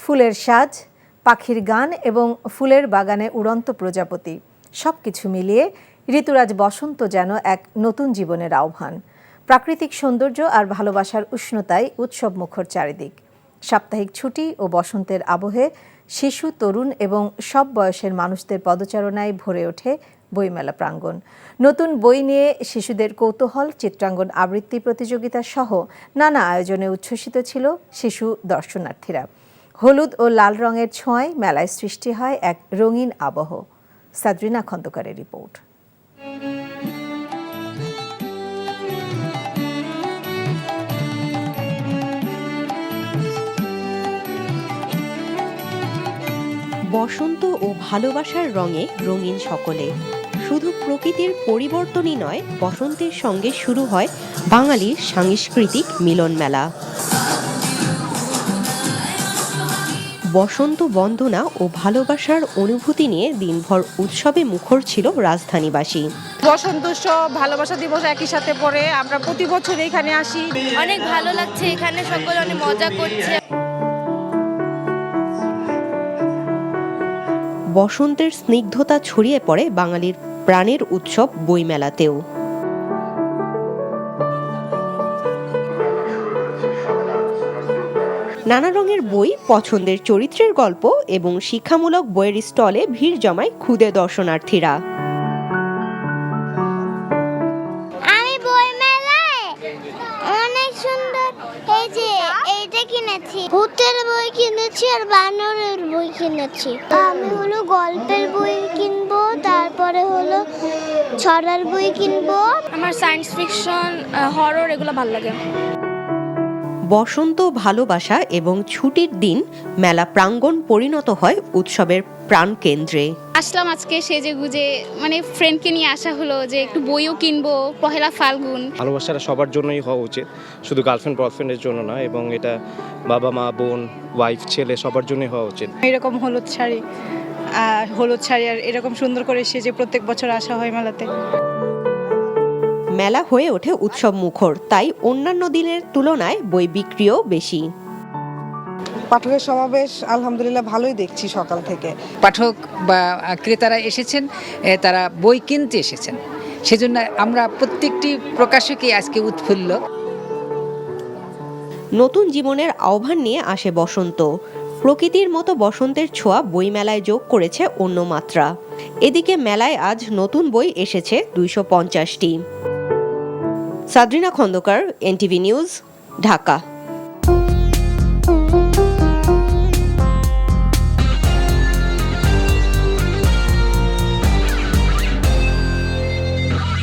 ফুলের সাজ, পাখির গান এবং ফুলের বাগানে উড়ন্ত প্রজাপতি সবকিছু মিলিয়ে ঋতুরাজ বসন্ত যেন এক নতুন জীবনের আহ্বান। প্রাকৃতিক সৌন্দর্য আর ভালোবাসার উষ্ণতায় উৎসব মুখর চারিদিক। সাপ্তাহিক ছুটি ও বসন্তের আবহে শিশু, তরুণ এবং সব বয়সের মানুষদের পদচারণায় ভরে ওঠে বইমেলা প্রাঙ্গণ। নতুন বই নিয়ে শিশুদের কৌতূহল, চিত্রাঙ্গন আবৃত্তি প্রতিযোগিতা সহ নানা আয়োজনে উচ্ছ্বসিত ছিল শিশু দর্শনার্থীরা। হলুদ ও লাল রঙের ছোঁয়ায় মেলায় সৃষ্টি হয় এক রঙিন আবহ। সাদরিনা খন্দকারের রিপোর্ট। বসন্ত ও ভালোবাসার রঙে রঙিন সকলে। শুধু প্রকৃতির পরিবর্তনই নয়, বসন্তের সঙ্গে শুরু হয় বাঙালির সাংস্কৃতিক মিলন মেলা। বসন্ত বন্দনা ও ভালোবাসার অনুভূতি নিয়ে দিনভর উৎসবে মুখর ছিল রাজধানীবাসী। বসন্ত উৎসব, ভালোবাসা দিবস একই সাথে পড়ে। আমরা প্রতি বছর এখানে আসি। অনেক ভালো লাগছে, এখানে সকলে অনেক মজা করছে। বসন্তের স্নিগ্ধতা ছড়িয়ে পড়ে বাঙালির প্রাণের উৎসব বইমেলাতেও। নানা রঙের বই, পছন্দের চরিত্রের গল্প এবং শিক্ষামূলক বইয়ের স্টলে ভিড় জমায় ক্ষুদে দর্শনার্থীরা। আমি বইমেলায় অনেক সুন্দর এই যে এইটা কিনেছি, ভূতের বই কিনেছি আর বানরের বই কিনেছি। আমি হলো গল্পের বই কিনবো, তারপরে হলো ছড়ার বই কিনবো। আমার সায়েন্স ফিকশন, হরর এগুলো ভালো লাগে। বসন্ত, ভালোবাসা এবং ছুটির দিন মেলা প্রাঙ্গণ পরিণত হয় উৎসবের প্রাণকেন্দ্রে। আসলাম আজকে সেজে গুজে, মানে ফ্রেন্ডকে নিয়ে আসা হলো যে একটু বইও কিনবো, পহেলা ফাল্গুন। ভালোবাসাটা সবার জন্যই হওয়া উচিত, শুধু গার্লফ্রেন্ড বয়ফ্রেন্ডের জন্য না, এবং এটা বাবা মা, বোন, ওয়াইফ, ছেলে সবার জন্যই হওয়া উচিত। এরকম হলুদ শাড়ি আর এরকম সুন্দর করে সেজে প্রত্যেক বছর আসা হয় মেলাতে। মেলা হয়ে ওঠে উৎসব মুখর, তাই অন্যান্য দিনের তুলনায় বই বিক্রিও বেশি। পাঠকের সমাবেশ আলহামদুলিল্লাহ ভালোই দেখছি সকাল থেকে। পাঠক বা ক্রেতারা এসেছেন, তারা বই কিনতে এসেছেন, সেজন্য আমরা প্রত্যেকটি প্রকাশকই আজকে উৎফুল্ল। নতুন জীবনের আহ্বান নিয়ে আসে বসন্ত। প্রকৃতির মতো বসন্তের ছোঁয়া বইমেলায় যোগ করেছে অন্য মাত্রা। এদিকে মেলায় আজ নতুন বই এসেছে 250টি। সাদরিনা খন্দকার, NTV নিউজ, ঢাকা।